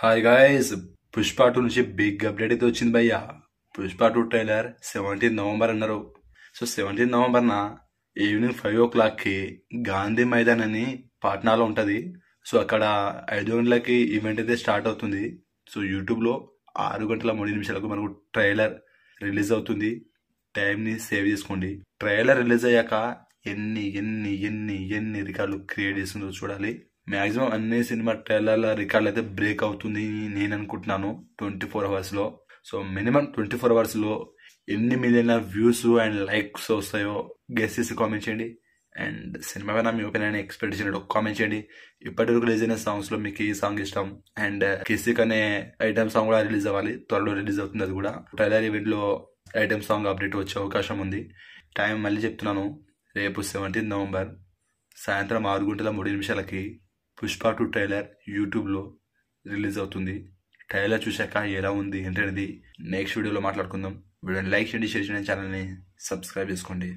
Hi guys, Pushpa 2 నుంచి big update అయితే వచ్చింది భయ్య. పుష్ప 2 ట్రైలర్ 17 నవంబర్ అన్నారు. సో 17 నవంబర్న ఈవినింగ్ 5 o'clockకి గాంధీ మైదాన్ అని పాట్నాలో ఉంటుంది. సో అక్కడ 5 గంటలకి ఈవెంట్ అయితే స్టార్ట్ అవుతుంది. సో యూట్యూబ్లో 6 గంటల 3 నిమిషాలకు మనకు ట్రైలర్ రిలీజ్ అవుతుంది. టైంని సేవ్ చేసుకోండి. ట్రైలర్ రిలీజ్ అయ్యాక ఎన్ని ఎన్ని ఎన్ని ఎన్ని రికార్డులు క్రియేట్ చేస్తుందో చూడాలి. మ్యాక్సిమం అన్ని సినిమా ట్రైలర్ల రికార్డులు అయితే బ్రేక్ అవుతుంది నేను అనుకుంటున్నాను 24 అవర్స్లో. సో మినిమం 24 అవర్స్లో ఎన్ని మిలియన్ల వ్యూస్ అండ్ లైక్స్ వస్తాయో గెస్ చేసి కామెంట్ చేయండి. అండ్ సినిమా పైన మీ ఒపీనియన్ ఎక్స్పెక్ట్ చేసినట్టు కామెంట్ చేయండి. ఇప్పటివరకు రిలీజ్ అయిన సాంగ్స్లో మీకు ఏ సాంగ్ ఇష్టం? అండ్ కిసిక్ అనే ఐటమ్ సాంగ్ కూడా రిలీజ్ అవ్వాలి, త్వరలో రిలీజ్ అవుతుంది. అది కూడా ట్రైలర్ ఈవెంట్లో ఐటమ్ సాంగ్ అప్డేట్ వచ్చే అవకాశం ఉంది. టైం మళ్ళీ చెప్తున్నాను, రేపు 17 నవంబర్ సాయంత్రం 6 గంటల 3 నిమిషాలకి పుష్ప 2 ట్రైలర్ యూట్యూబ్లో రిలీజ్ అవుతుంది. ట్రైలర్ చూశాక ఎలా ఉంది ఏంటనేది నెక్స్ట్ వీడియోలో మాట్లాడుకుందాం. వీడియోని లైక్ చేయండి, షేర్ చేయండి, ఛానల్ని సబ్స్క్రైబ్ చేసుకోండి.